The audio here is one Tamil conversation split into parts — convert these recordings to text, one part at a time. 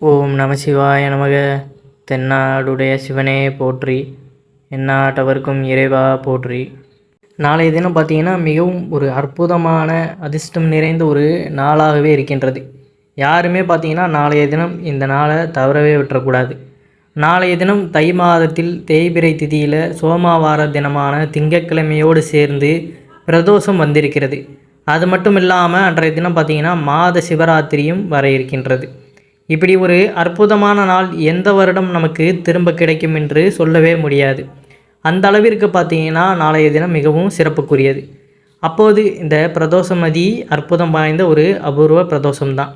ஓம் நம சிவாய நமக. தென்னாடுடைய சிவனே போற்றி, எந்நாட்டவர்க்கும் இறைவா போற்றி. நாளைய தினம் பார்த்திங்கன்னா மிகவும் ஒரு அற்புதமான அதிர்ஷ்டம் நிறைந்த ஒரு நாளாகவே இருக்கின்றது. யாருமே பார்த்திங்கன்னா நாளைய தினம் இந்த நாளை தவறவே விட்டுறக்கூடாது. நாளைய தினம் தை மாதத்தில் தேய்பிறை திதியில் சோமவார தினமான திங்கட்கிழமையோடு சேர்ந்து பிரதோஷம் வந்திருக்கிறது. அது மட்டும் இல்லாமல் அன்றைய தினம் பார்த்திங்கன்னா மாத சிவராத்திரியும் வர இருக்கின்றது. இப்படி ஒரு அற்புதமான நாள் எந்த வருடம் நமக்கு திரும்ப கிடைக்கும் என்று சொல்லவே முடியாது. அந்த அளவிற்கு பார்த்தீங்கன்னா நாளைய தினம் மிகவும் சிறப்புக்குரியது. அப்போது இந்த பிரதோஷம் நதி அற்புதம் வாய்ந்த ஒரு அபூர்வ பிரதோஷம்தான்.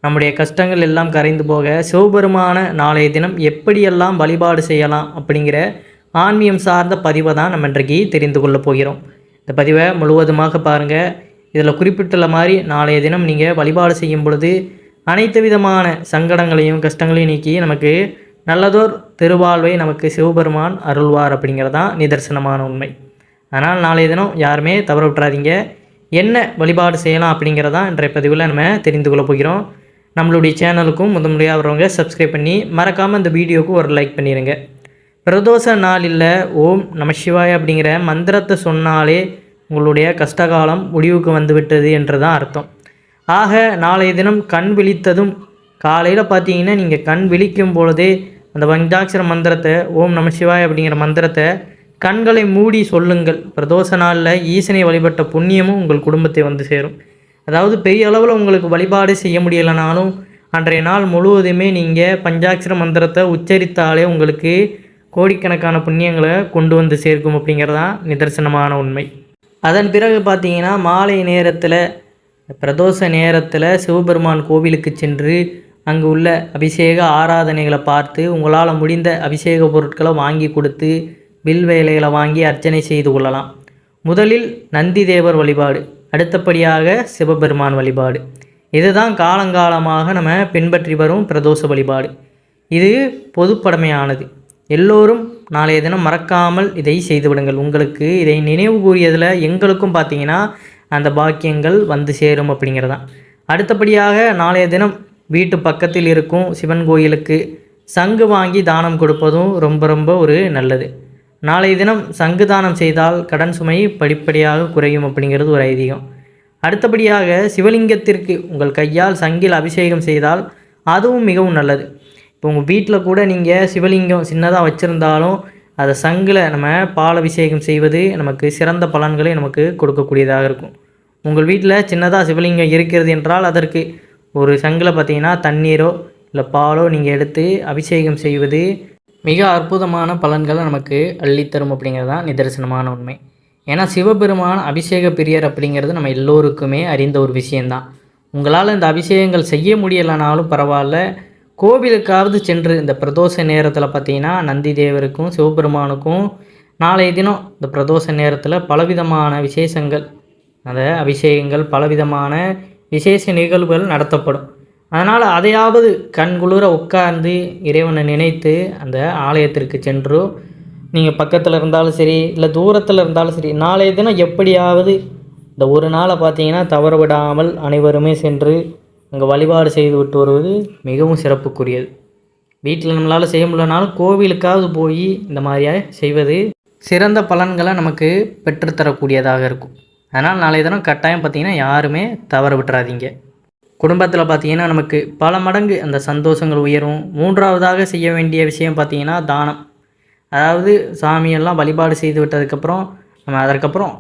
நம்முடைய கஷ்டங்கள் எல்லாம் கரைந்து போக சிவபெருமான நாளைய தினம் எப்படியெல்லாம் வழிபாடு செய்யலாம் அப்படிங்கிற ஆன்மீகம் சார்ந்த பதிவை தான் நம்ம இன்றைக்கு தெரிந்து கொள்ளப் போகிறோம். இந்த பதிவை முழுவதுமாக பாருங்கள். இதில் குறிப்பிட்டுள்ள மாதிரி நாளைய தினம் நீங்கள் வழிபாடு செய்யும் பொழுது அனைத்து விதமான சங்கடங்களையும் கஷ்டங்களையும் நீக்கி நமக்கு நல்லதோர் திருவாழ்வை நமக்கு சிவபெருமான் அருள்வார் அப்படிங்கிறதான் நிதர்சனமான உண்மை. அதனால் நாளைய தினம் யாருமே தவற விட்டுறாதீங்க. என்ன வழிபாடு செய்யலாம் அப்படிங்கிறதான் இன்றைய பதிவில் நம்ம தெரிந்து கொள்ள போகிறோம். நம்மளுடைய சேனலுக்கும் முதன்முறையாக வரவங்க சப்ஸ்கிரைப் பண்ணி மறக்காமல் இந்த வீடியோவுக்கு ஒரு லைக் பண்ணிடுங்க. பிரதோஷ நாளில் ஓம் நம சிவாய அப்படிங்கிற மந்திரத்தை சொன்னாலே உங்களுடைய கஷ்டகாலம் முடிவுக்கு வந்துவிட்டது என்று தான் அர்த்தம். ஆக நாளைய தினம் கண் விழித்ததும் காலையில் பார்த்தீங்கன்னா நீங்கள் கண் விழிக்கும் பொழுதே அந்த பஞ்சாட்சர மந்திரத்தை ஓம் நம சிவாய் அப்படிங்கிற மந்திரத்தை கண்களை மூடி சொல்லுங்கள். பிரதோஷ நாளில் ஈசனை வழிபட்ட புண்ணியமும் உங்கள் குடும்பத்தை வந்து சேரும். அதாவது பெரிய அளவில் உங்களுக்கு வழிபாடு செய்ய முடியலைனாலும் அன்றைய நாள் முழுவதுமே நீங்கள் பஞ்சாட்சர மந்திரத்தை உச்சரித்தாலே உங்களுக்கு கோடிக்கணக்கான புண்ணியங்களை கொண்டு வந்து சேர்க்கும் அப்படிங்கிறதான் நிதர்சனமான உண்மை. அதன் பிறகு பார்த்தீங்கன்னா மாலை நேரத்தில் பிரதோஷ நேரத்தில் சிவபெருமான் கோவிலுக்கு சென்று அங்கு உள்ள அபிஷேக ஆராதனைகளை பார்த்து உங்களால் முடிந்த அபிஷேக பொருட்களை வாங்கி கொடுத்து வில் வேலைகளை வாங்கி அர்ச்சனை செய்து கொள்ளலாம். முதலில் நந்தி தேவர் வழிபாடு, அடுத்தபடியாக சிவபெருமான் வழிபாடு. இதுதான் காலங்காலமாக நம்ம பின்பற்றி வரும் பிரதோஷ வழிபாடு. இது பொதுப்படமையானது. எல்லோரும் நாளைய தினம் மறக்காமல் இதை செய்துவிடுங்கள். உங்களுக்கு இதை நினைவு கூறியதில் எங்களுக்கும் பார்த்தீங்கன்னா அந்த பாக்கியங்கள் வந்து சேரும் அப்படிங்கிறதான். அடுத்தபடியாக நாளைய தினம் வீட்டு பக்கத்தில் இருக்கும் சிவன் கோயிலுக்கு சங்கு வாங்கி தானம் கொடுப்பதும் ரொம்ப ரொம்ப ஒரு நல்லது. நாளைய தினம் சங்கு தானம் செய்தால் கடன் சுமை படிப்படியாக குறையும் அப்படிங்கிறது ஒரு ஐதீகம். அடுத்தபடியாக சிவலிங்கத்திற்கு உங்கள் கையால் சங்கில் அபிஷேகம் செய்தால் அதுவும் மிகவும் நல்லது. இப்போ உங்கள் வீட்டில் கூட நீங்கள் சிவலிங்கம் சின்னதாக வச்சுருந்தாலும் அதை சங்கில் நம்ம பால் அபிஷேகம் செய்வது நமக்கு சிறந்த பலன்களை நமக்கு கொடுக்கக்கூடியதாக இருக்கும். உங்கள் வீட்டில் சின்னதாக சிவலிங்கம் இருக்கிறது என்றால் அதற்கு ஒரு சங்கில் பார்த்திங்கன்னா தண்ணீரோ இல்லை பாலோ நீங்கள் எடுத்து அபிஷேகம் செய்வது மிக அற்புதமான பலன்களை நமக்கு அள்ளித்தரும் அப்படிங்கிறதான் நிதர்சனமான உண்மை. ஏன்னா சிவபெருமான் அபிஷேக பிரியர் அப்படிங்கிறது நம்ம எல்லோருக்குமே அறிந்த ஒரு விஷயந்தான். உங்களால் இந்த அபிஷேகங்கள் செய்ய முடியலைனாலும் பரவாயில்ல, கோவிலுக்காவது சென்று இந்த பிரதோஷ நேரத்தில் பார்த்திங்கன்னா நந்தி தேவருக்கும் சிவபெருமானுக்கும் நாளைய தினம் இந்த பிரதோஷ நேரத்தில் பலவிதமான விசேஷங்கள், அந்த அபிஷேகங்கள் பலவிதமான விசேஷ நிகழ்வுகள் நடத்தப்படும். அதனால் அதையாவது கண்குளிர உட்கார்ந்து இறைவனை நினைத்து அந்த ஆலயத்திற்கு சென்றோ நீங்கள் பக்கத்தில் இருந்தாலும் சரி இல்லை தூரத்தில் இருந்தாலும் சரி நாளைய தினம் எப்படியாவது இந்த ஒரு நாளை பார்த்தீங்கன்னா தவற விடாமல் அனைவருமே சென்று அங்கே வழிபாடு செய்து விட்டு வருவது மிகவும் சிறப்புக்குரியது. வீட்டில் நம்மளால் செய்ய முடியலனாலும் கோவிலுக்காவது போய் இந்த மாதிரியாக செய்வது சிறந்த பலன்களை நமக்கு பெற்றுத்தரக்கூடியதாக இருக்கும். அதனால் நாளைய தினம் கட்டாயம் பார்த்திங்கன்னா யாருமே தவற விட்டுறாதீங்க. குடும்பத்தில் பார்த்திங்கன்னா நமக்கு பல மடங்கு அந்த சந்தோஷங்கள் உயரும். மூன்றாவதாக செய்ய வேண்டிய விஷயம் பார்த்திங்கன்னா தானம். அதாவது சாமியெல்லாம் வழிபாடு செய்து விட்டதுக்கப்புறம் நம்ம அதற்கப்புறம்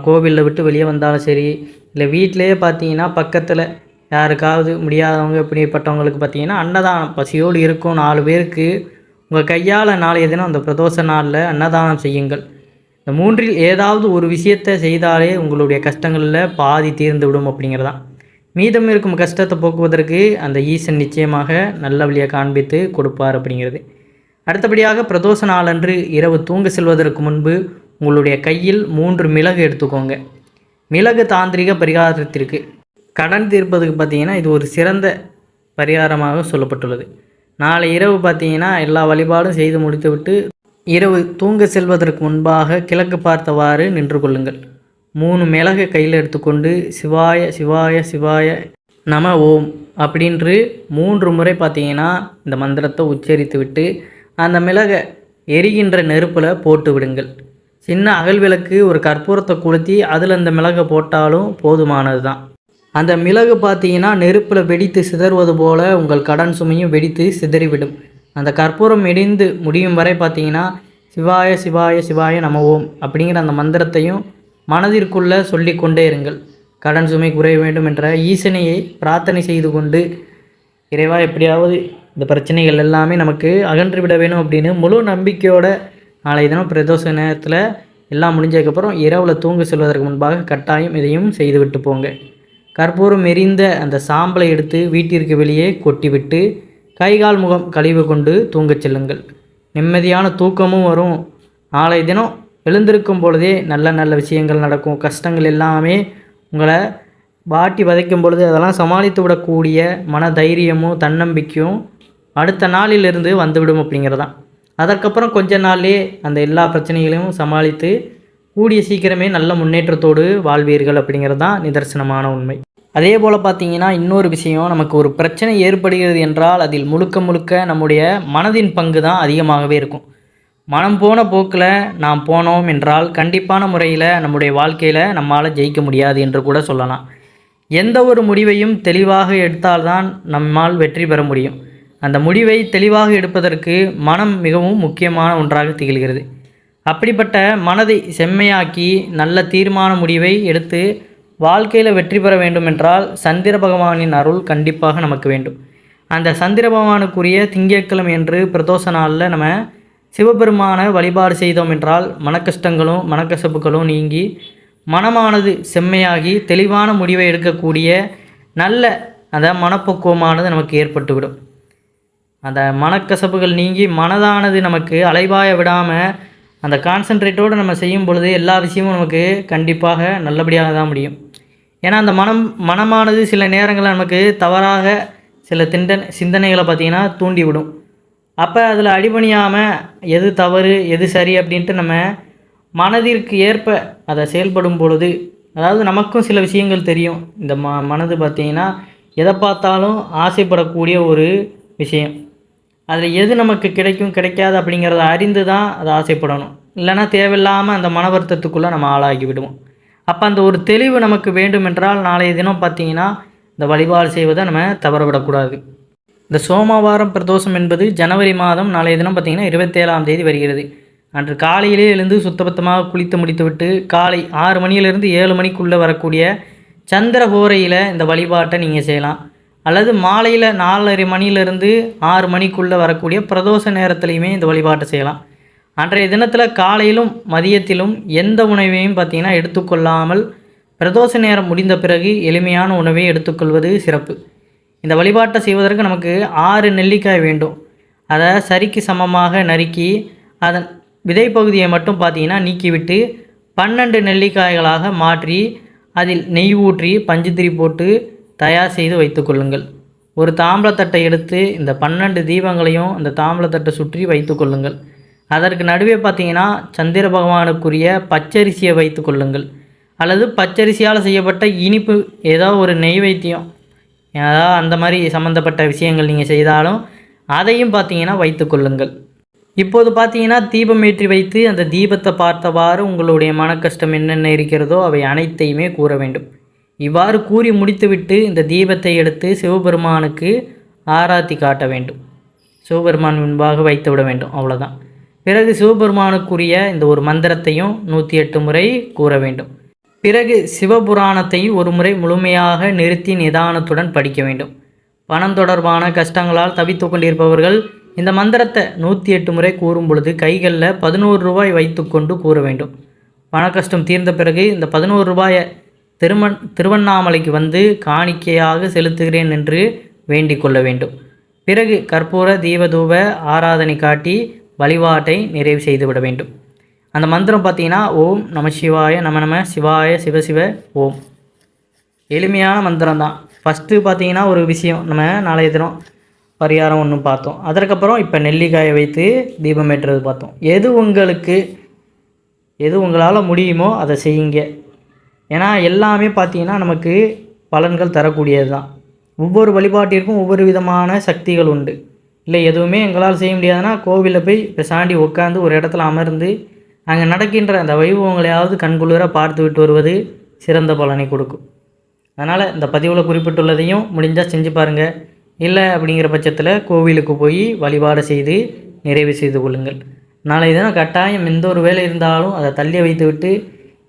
கோவிலில் விட்டு வெளியே வந்தாலும் சரி இல்லை வீட்டிலையே பார்த்திங்கன்னா பக்கத்தில் யாருக்காவது முடியாதவங்க இப்படிப்பட்டவங்களுக்கு பார்த்திங்கன்னா அன்னதானம் பசியோடு இருக்கும் 4 பேருக்கு உங்கள் கையால் நாளைய தினம் அந்த பிரதோஷ நாளில் அன்னதானம் செய்யுங்கள். இந்த 3இல் ஏதாவது ஒரு விஷயத்தை செய்தாலே உங்களுடைய கஷ்டங்களில் பாதி தீர்ந்து விடும் அப்படிங்கிறதான். மீதம் இருக்கும் கஷ்டத்தை போக்குவதற்கு அந்த ஈசன் நிச்சயமாக நல்ல வழியை காண்பித்து கொடுப்பார் அப்படிங்கிறது. அடுத்தபடியாக பிரதோஷ நாளன்று இரவு தூங்க செல்வதற்கு முன்பு உங்களுடைய கையில் 3 மிளகு எடுத்துக்கோங்க. மிளகு தாந்திரிக பரிகாரத்திற்கு கடன் தீர்ப்பதுக்கு பார்த்திங்கன்னா இது ஒரு சிறந்த பரிகாரமாக சொல்லப்பட்டுள்ளது. நாளை இரவு பார்த்திங்கன்னா எல்லா வழிபாடும் செய்து முடித்துவிட்டு இரவு தூங்க செல்வதற்கு முன்பாக கிழக்கு பார்த்தவாறு நின்று கொள்ளுங்கள். 3 மிளகை கையில் எடுத்துக்கொண்டு சிவாய சிவாய சிவாய நம ஓம் அப்படின்று 3 முறை பார்த்தீங்கன்னா இந்த மந்திரத்தை உச்சரித்து விட்டு அந்த மிளகை எரிகின்ற நெருப்பில் போட்டு விடுங்கள். சின்ன அகல் விளக்கு ஒரு கற்பூரத்தை கொளுத்தி அதில் அந்த மிளகை போட்டாலும் போதுமானது தான். அந்த மிளகு பார்த்தீங்கன்னா நெருப்பில் வெடித்து சிதறுவது போல் உங்கள் கடன் சுமையும் வெடித்து சிதறிவிடும். அந்த கற்பூரம் எரிந்து முடியும் வரை பார்த்தீங்கன்னா சிவாய சிவாய சிவாய நம ஓம் அப்படிங்கிற அந்த மந்திரத்தையும் மனதிற்குள்ளே சொல்லிக்கொண்டே இருங்கள். கடன் சுமை குறைய வேண்டும் என்ற ஈசனையை பிரார்த்தனை செய்து கொண்டு, இறைவா எப்படியாவது இந்த பிரச்சனைகள் எல்லாமே நமக்கு அகன்று விட வேணும் அப்படின்னு முழு நம்பிக்கையோட நாளைய தினம் பிரதோஷ நேரத்தில் எல்லாம் முடிஞ்சதுக்கப்புறம் இரவில் தூங்க செல்வதற்கு முன்பாக கட்டாயம் இதையும் செய்துவிட்டு போங்க. கற்பூரம் எரிந்த அந்த சாம்பலை எடுத்து வீட்டிற்கு வெளியே கொட்டிவிட்டு கைகால் முகம் கழிவு கொண்டு தூங்கச் செல்லுங்கள். நிம்மதியான தூக்கமும் வரும். நாளைய தினம் எழுந்திருக்கும் பொழுதே நல்ல நல்ல விஷயங்கள் நடக்கும். கஷ்டங்கள் எல்லாமே உங்களை வாட்டி வதைக்கும் பொழுது அதெல்லாம் சமாளித்து விடக்கூடிய மன தைரியமும் தன்னம்பிக்கையும் அடுத்த நாளிலிருந்து வந்துவிடும் அப்படிங்கிறதான். அதற்கப்புறம் கொஞ்ச நாள்லேயே அந்த எல்லா பிரச்சனைகளையும் சமாளித்து கூடிய சீக்கிரமே நல்ல முன்னேற்றத்தோடு வாழ்வீர்கள் அப்படிங்கிறது தான் நிதர்சனமான உண்மை. அதே போல் பார்த்தீங்கன்னா இன்னொரு விஷயம், நமக்கு ஒரு பிரச்சனை ஏற்படுகிறது என்றால் அதில் முழுக்க முழுக்க நம்முடைய மனதின் பங்கு தான் அதிகமாகவே இருக்கும். மனம் போன போக்கில் நாம் போனோம் என்றால் கண்டிப்பான முறையில் நம்முடைய வாழ்க்கையில் நம்மால் ஜெயிக்க முடியாது என்று கூட சொல்லலாம். எந்த ஒரு முடிவையும் தெளிவாக எடுத்தால்தான் நம்மால் வெற்றி பெற முடியும். அந்த முடிவை தெளிவாக எடுப்பதற்கு மனம் மிகவும் முக்கியமான ஒன்றாக திகழ்கிறது. அப்படிப்பட்ட மனதை செம்மையாக்கி நல்ல தீர்மான முடிவை எடுத்து வாழ்க்கையில் வெற்றி பெற வேண்டும் என்றால் சந்திர பகவானின் அருள் கண்டிப்பாக நமக்கு வேண்டும். அந்த சந்திர பகவானுக்குரிய திங்கட்கிழமை என்று பிரதோஷ நாளில் நம்ம சிவபெருமான வழிபாடு செய்தோம் என்றால் மனக்கஷ்டங்களும் மனக்கசப்புகளும் நீங்கி மனமானது செம்மையாகி தெளிவான முடிவை எடுக்கக்கூடிய நல்ல அந்த மனப்பக்குவமானது நமக்கு ஏற்பட்டுவிடும். அந்த மனக்கசப்புகள் நீங்கி மனதானது நமக்கு அலைவாய விடாமல் அந்த கான்சன்ட்ரேட்டோடு நம்ம செய்யும் பொழுது எல்லா விஷயமும் நமக்கு கண்டிப்பாக நல்லபடியாக தான் முடியும். ஏன்னா அந்த மனமானது சில நேரங்களில் நமக்கு தவறாக சில சிந்தனைகளை பார்த்திங்கன்னா தூண்டிவிடும். அப்போ அதில் அடிபணியாமல் எது தவறு எது சரி அப்படின்ட்டு நம்ம மனதிற்கு ஏற்ப அதை செயல்படும் பொழுது, அதாவது நமக்கும் சில விஷயங்கள் தெரியும். இந்த மனது பார்த்திங்கன்னா எதை பார்த்தாலும் ஆசைப்படக்கூடிய ஒரு விஷயம். அதில் எது நமக்கு கிடைக்கும் கிடைக்காது அப்படிங்கிறத அறிந்து தான் அதை ஆசைப்படணும். இல்லைனா தேவையில்லாமல் அந்த மன வருத்தத்துக்குள்ளே நம்ம ஆளாகி விடுவோம். அப்போ அந்த ஒரு தெளிவு நமக்கு வேண்டுமென்றால் நாளைய தினம் பார்த்திங்கன்னா இந்த வழிபாடு செய்வதை நம்ம தவறவிடக்கூடாது. இந்த சோமவாரம் பிரதோஷம் என்பது ஜனவரி மாதம் நாளைய தினம் பார்த்திங்கன்னா 27ஆம் தேதி வருகிறது. அன்று காலையிலே எழுந்து சுத்தபத்தமாக குளித்து முடித்துவிட்டு காலை 6 மணியிலிருந்து 7 மணிக்குள்ளே வரக்கூடிய சந்திரஹோரையில் இந்த வழிபாட்டை நீங்கள் செய்யலாம். அல்லது மாலையில் 4:30 மணியிலிருந்து 6 மணிக்குள்ளே வரக்கூடிய பிரதோஷ நேரத்துலையுமே இந்த வழிபாட்டை செய்யலாம். அன்றைய தினத்தில் காலையிலும் மதியத்திலும் எந்த உணவையும் பார்த்திங்கன்னா எடுத்துக்கொள்ளாமல் பிரதோஷ நேரம் முடிந்த பிறகு எளிமையான உணவை எடுத்துக்கொள்வது சிறப்பு. இந்த வழிபாட்டை செய்வதற்கு நமக்கு 6 நெல்லிக்காய் வேண்டும். அதை சரிக்கு சமமாக நறுக்கி அதன் விதை பகுதியை மட்டும் பார்த்திங்கன்னா நீக்கிவிட்டு 12 நெல்லிக்காய்களாக மாற்றி அதில் நெய் ஊற்றி பஞ்சுத்திரி போட்டு தயார் செய்து வைத்துக்கொள்ளுங்கள். ஒரு தாம்பலத்தட்டை எடுத்து இந்த 12 தீபங்களையும் அந்த தாம்பலத்தட்டை சுற்றி வைத்து கொள்ளுங்கள். அதற்கு நடுவே பார்த்திங்கன்னா சந்திர பகவானுக்குரிய பச்சரிசியை வைத்து கொள்ளுங்கள். அல்லது பச்சரிசியால் செய்யப்பட்ட இனிப்பு ஏதோ ஒரு நெய்வேத்தியம் அதாவது அந்த மாதிரி சம்மந்தப்பட்ட விஷயங்கள் நீங்கள் செய்தாலும் அதையும் பார்த்திங்கன்னா வைத்து கொள்ளுங்கள். இப்போது பார்த்திங்கன்னா தீபம் ஏற்றி வைத்து அந்த தீபத்தை பார்த்தவாறு உங்களுடைய மன கஷ்டம் என்னென்ன இருக்கிறதோ அவை அனைத்தையுமே கூற வேண்டும். இவ்வாறு கூறி முடித்துவிட்டு இந்த தீபத்தை எடுத்து சிவபெருமானுக்கு ஆராத்தி காட்ட வேண்டும். சிவபெருமான் முன்பாக வைத்து விட வேண்டும், அவ்வளோதான். பிறகு சிவபெருமானுக்குரிய இந்த ஒரு மந்திரத்தையும் 108 முறை கூற வேண்டும். பிறகு சிவபுராணத்தை ஒரு முறை முழுமையாக நிறுத்தி நிதானத்துடன் படிக்க வேண்டும். பணம் தொடர்பான கஷ்டங்களால் தவித்து கொண்டிருப்பவர்கள் இந்த மந்திரத்தை 108 முறை கூறும் பொழுது கைகளில் 11 ரூபாய் வைத்து கொண்டு கூற வேண்டும். பண கஷ்டம் தீர்ந்த பிறகு இந்த 11 ரூபாயை திருவண்ணாமலைக்கு வந்து காணிக்கையாக செலுத்துகிறேன் என்று வேண்டிக் கொள்ள வேண்டும். பிறகு கற்பூர தீபதூப ஆராதனை காட்டி வழிபாட்டை நிறைவு செய்துவிட வேண்டும். அந்த மந்திரம் பார்த்திங்கன்னா ஓம் நம சிவாய நம சிவாய சிவசிவ ஓம். எளிமையான மந்திரம் தான். ஃபஸ்ட்டு பார்த்திங்கன்னா ஒரு விஷயம் நம்ம நாளைய தினம் பரிகாரம் ஒன்று பார்த்தோம். அதற்கப்புறம் இப்போ நெல்லிக்காயை வைத்து தீபம் ஏற்றுறது பார்த்தோம். எது உங்களால் முடியுமோ அதை செய்யுங்க. ஏன்னா எல்லாமே பார்த்திங்கன்னா நமக்கு பலன்கள் தரக்கூடியது தான். ஒவ்வொரு வழிபாட்டிற்கும் ஒவ்வொரு விதமான சக்திகள் உண்டு. இல்லை எதுவுமே எங்களால் செய்ய முடியாதுன்னா கோவிலில் போய் பேசாண்டி உட்காந்து ஒரு இடத்துல அமர்ந்து அங்கே நடக்கின்ற அந்த வைபவங்களையாவது கண்குளிர பார்த்து விட்டு வருவது சிறந்த பலனை கொடுக்கும். அதனால் இந்த பதிவில் குறிப்பிட்டுள்ளதையும் முடிஞ்சால் செஞ்சு பாருங்கள். இல்லை அப்படிங்கிற பட்சத்தில் கோவிலுக்கு போய் வழிபாடு செய்து நிறைவு செய்து கொள்ளுங்கள். நாளை தினம் கட்டாயம் எந்த ஒரு வேலை இருந்தாலும் அதை தள்ளி வைத்து விட்டு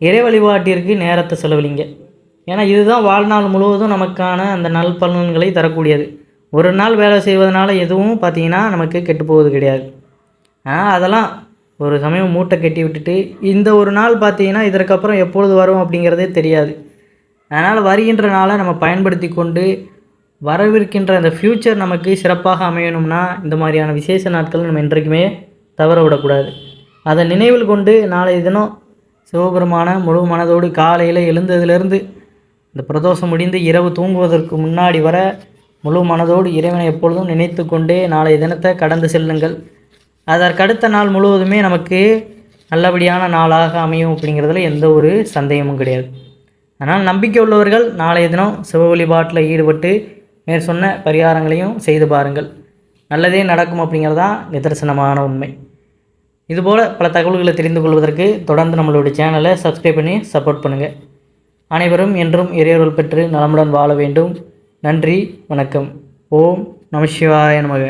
இறை வழிபாட்டிற்கு நேரத்தை செலவழிங்க. ஏன்னா இதுதான் வாழ்நாள் முழுவதும் நமக்கான அந்த நல் பலன்களை தரக்கூடியது. ஒரு நாள் வேலை செய்வதனால எதுவும் பார்த்திங்கன்னா நமக்கு கெட்டு போவது கிடையாது. அதெல்லாம் ஒரு சமயம் மூட்டை கட்டி விட்டுட்டு இந்த ஒரு நாள் பார்த்திங்கன்னா இதற்கப்புறம் எப்பொழுது வரும் அப்படிங்கிறதே தெரியாது. அதனால் வருகின்ற நாளை நம்ம பயன்படுத்தி கொண்டு வரவிருக்கின்ற அந்த ஃப்யூச்சர் நமக்கு சிறப்பாக அமையணும்னா இந்த மாதிரியான விசேஷ நாட்கள் நம்ம என்றைக்குமே தவற விடக்கூடாது. அதை நினைவில் கொண்டு நாளைய தினம் சிவபெருமான முழு மனதோடு காலையில் எழுந்ததிலிருந்து இந்த பிரதோஷம் முடிந்து இரவு தூங்குவதற்கு முன்னாடி வர முழு மனதோடு இறைவனை எப்பொழுதும் நினைத்து கொண்டே நாளைய தினத்தை கடந்து செல்லுங்கள். அதற்கடுத்த நாள் முழுவதுமே நமக்கு நல்லபடியான நாளாக அமையும் அப்படிங்கிறதுல எந்த ஒரு சந்தேகமும் கிடையாது. அதனால் நம்பிக்கை உள்ளவர்கள் நாளைய தினம் சிவ வழிபாட்டில் ஈடுபட்டு மேற் சொன்ன பரிகாரங்களையும் செய்து பாருங்கள். நல்லதே நடக்கும் அப்படிங்கிறதான் நிதர்சனமான உண்மை. இதுபோல் பல தகவல்களை தெரிந்து கொள்வதற்கு தொடர்ந்து நம்மளுடைய சேனலை சப்ஸ்கிரைப் பண்ணி சப்போர்ட் பண்ணுங்கள். அனைவரும் என்றும் இறையருள் பெற்று நலமுடன் வாழ வேண்டும். நன்றி, வணக்கம். ஓம் நம சிவாய நமக.